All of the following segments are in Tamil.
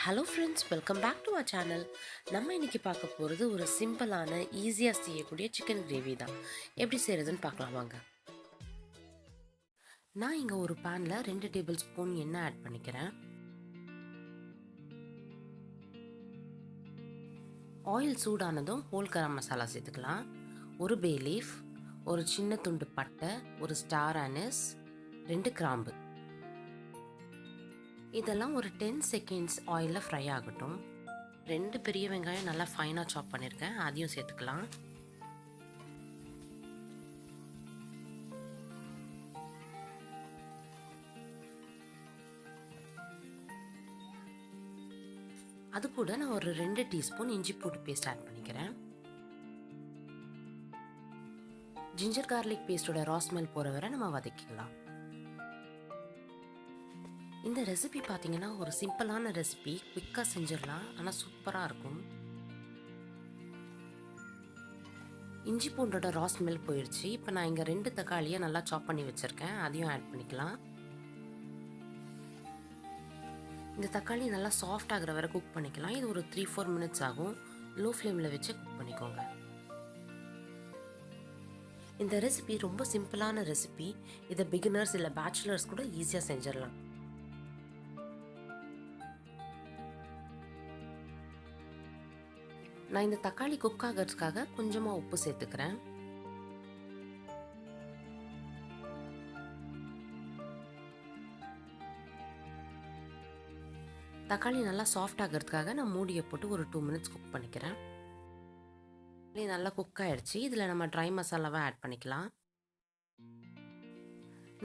Hello friends, welcome back to our channel. நம்ம இன்றைக்கி பார்க்க போகிறது ஒரு சிம்பிளான ஈஸியாக செய்யக்கூடிய சிக்கன் கிரேவி தான். எப்படி செய்கிறதுன்னு பார்க்கலாம் வாங்க. நான் இங்கே ஒரு பேனில் 2 டேபிள் ஸ்பூன் எண்ணெய் ஆட் பண்ணிக்கிறேன். ஆயில் சூடானதும் ஹோல் கரம் மசாலா சேர்த்துக்கலாம். ஒரு பே லீஃப், ஒரு சின்ன துண்டு பட்டை, ஒரு ஸ்டார் அனிஸ், 2 கிராம்பு. இதெல்லாம் ஒரு 10 செகண்ட்ஸ் ஆயிலில் ஃப்ரை ஆகட்டும். 2 பெரிய வெங்காயம் நல்லா ஃபைனாக சாப் பண்ணியிருக்கேன், அதையும் சேர்த்துக்கலாம். அது கூட நான் ஒரு 2 டீஸ்பூன் இஞ்சி பூண்டு பேஸ்ட் ஆட் பண்ணிக்கிறேன். ஜிஞ்சர் கார்லிக் பேஸ்டோட ரா ஸ்மெல் போகிற வரை நம்ம வதக்கிக்கலாம். இந்த ரெசிபி பார்த்தீங்கன்னா ஒரு சிம்பிளான ரெசிபி, குயிக்காக செஞ்சிடலாம், ஆனால் சூப்பராக இருக்கும். இஞ்சி பூண்டோட ரா ஸ்மெல் போயிடுச்சு. இப்போ நான் இங்கே 2 தக்காளியை நல்லா சாப் பண்ணி வச்சுருக்கேன், அதையும் ஆட் பண்ணிக்கலாம். இந்த தக்காளி நல்லா சாஃப்ட் ஆகிற வரை குக் பண்ணிக்கலாம். இது ஒரு 3-4 மினிட்ஸ் ஆகும். லோ ஃப்ளேமில் வச்சு குக் பண்ணிக்கோங்க. இந்த ரெசிபி ரொம்ப சிம்பிளான ரெசிபி. இதை பிகினர்ஸ் இல்லை பேச்சுலர்ஸ் கூட ஈஸியாக செஞ்சிடலாம். நான் இந்த தக்காளி குக் ஆகிறதுக்காக கொஞ்சமாக உப்பு சேர்த்துக்கிறேன். தக்காளி நல்லா சாஃப்ட் ஆகிறதுக்காக நான் மூடியை போட்டு ஒரு 2 மினிட்ஸ் குக் பண்ணிக்கிறேன். நல்லா குக் ஆகிடுச்சு. இதில் நம்ம ட்ரை மசாலாவை ஆட் பண்ணிக்கலாம்.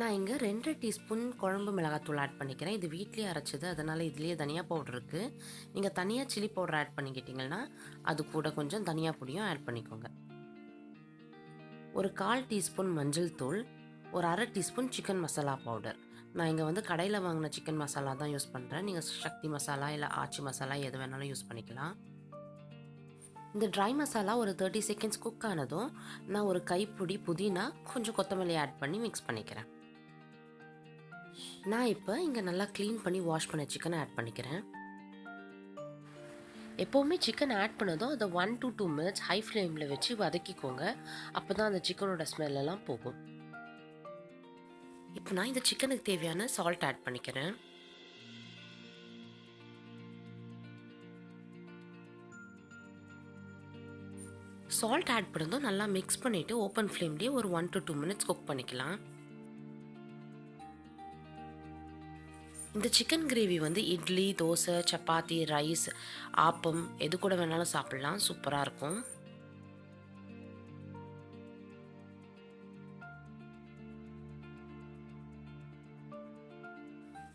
நான் இங்கே 2 டீஸ்பூன் குழம்பு மிளகாத்தூள் ஆட் பண்ணிக்கிறேன். இது வீட்லேயே அரைச்சது, அதனால் இதுலேயே தனியா பவுடர் இருக்குது. நீங்கள் தனியாக சில்லி பவுடர் ஆட் பண்ணிக்கிட்டிங்கன்னா அது கூட கொஞ்சம் தனியா பொடியும் ஆட் பண்ணிக்கோங்க. ஒரு 1/4 டீஸ்பூன் மஞ்சள் தூள், ஒரு 1/2 டீஸ்பூன் சிக்கன் மசாலா பவுடர். நான் இங்கே வந்து கடையில் வாங்கின சிக்கன் மசாலா தான் யூஸ் பண்ணுறேன். நீங்கள் சக்தி மசாலா இல்லை ஆச்சி மசாலா எது வேணாலும் யூஸ் பண்ணிக்கலாம். இந்த ட்ரை மசாலா ஒரு 30 செகண்ட்ஸ் குக் ஆனதும் நான் ஒரு கைப்பிடி புதினா, கொஞ்சம் கொத்தமல்லி ஆட் பண்ணி மிக்ஸ் பண்ணிக்கிறேன். நான் இப்போ இங்கே நல்லா க்ளீன் பண்ணி வாஷ் பண்ண சிக்கனை ஆட் பண்ணிக்கிறேன். எப்போவுமே சிக்கன் ஆட் பண்ணதும் அதை 1 to 2 மினிட்ஸ் ஹை ஃப்ளேமில் வச்சு வதக்கிக்கோங்க. அப்போ தான் அந்த சிக்கனோட ஸ்மெல்லாம் போகும். இப்போ நான் இந்த சிக்கனுக்கு தேவையான சால்ட் ஆட் பண்ணிக்கிறேன். சால்ட் ஆட் பண்ணதும் நல்லா மிக்ஸ் பண்ணிவிட்டு ஓப்பன் ஃப்ளேம்லேயே ஒரு 1 to 2 மினிட்ஸ் குக் பண்ணிக்கலாம். இந்த சிக்கன் கிரேவி வந்து இட்லி, தோசை, சப்பாத்தி, ரைஸ், ஆப்பம் எது கூட வேணாலும் சாப்பிட்லாம், சூப்பராக இருக்கும்.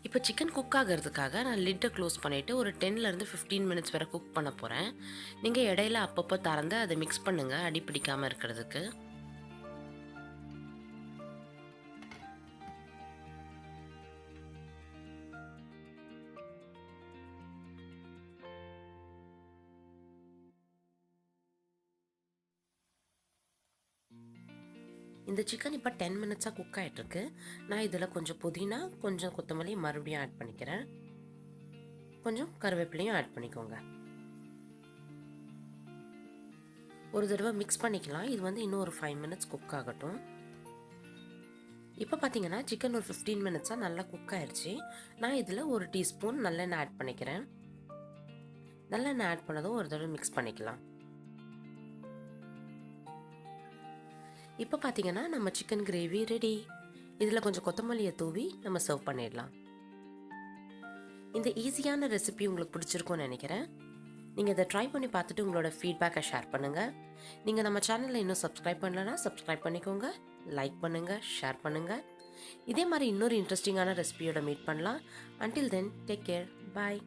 இப்போ சிக்கன் குக் ஆகிறதுக்காக நான் லிட்டை க்ளோஸ் பண்ணிவிட்டு ஒரு 10 to 15 மினிட்ஸ் வரை குக் பண்ண போகிறேன். நீங்கள் இடையில அப்பப்போ திறந்து அதை மிக்ஸ் பண்ணுங்கள், அடி பிடிக்காமல் இருக்கிறதுக்கு. இந்த சிக்கன் இப்போ 10 மினிட்ஸாக குக் ஆகிட்டுருக்கு. நான் இதில் கொஞ்சம் புதினா, கொஞ்சம் கொத்தமல்லி மறுபடியும் ஆட் பண்ணிக்கிறேன். கொஞ்சம் கருவேப்பிலையும் ஆட் பண்ணிக்கோங்க. ஒரு தடவை மிக்ஸ் பண்ணிக்கலாம். இது வந்து இன்னும் ஒரு 5 மினிட்ஸ் குக் ஆகட்டும். இப்போ பார்த்தீங்கன்னா சிக்கன் ஒரு 15 மினிட்ஸாக நல்லா குக் ஆயிடுச்சு. நான் இதில் ஒரு டீஸ்பூன் நல்லெண்ணெய் ஆட் பண்ணிக்கிறேன். நல்லெண்ணெய் ஆட் பண்ணதும் ஒரு தடவை மிக்ஸ் பண்ணிக்கலாம். இப்போ பார்த்தீங்கன்னா நம்ம சிக்கன் கிரேவி ரெடி. இதில் கொஞ்சம் கொத்தமல்லியை தூவி நம்ம சர்வ் பண்ணிடலாம். இந்த ஈஸியான ரெசிபி உங்களுக்கு பிடிச்சிருக்கும்னு நினைக்கிறேன். நீங்கள் இதை ட்ரை பண்ணி பார்த்துட்டு உங்களோட ஃபீட்பேக்கை ஷேர் பண்ணுங்கள். நீங்கள் நம்ம சேனலில் இன்னும் சப்ஸ்கிரைப் பண்ணலன்னா சப்ஸ்கிரைப் பண்ணிக்கோங்க, லைக் பண்ணுங்கள், ஷேர் பண்ணுங்கள். இதே மாதிரி இன்னொரு இன்ட்ரெஸ்டிங்கான ரெசிபியோட மீட் பண்ணலாம். அன்டில் தென், டேக் கேர், பாய்.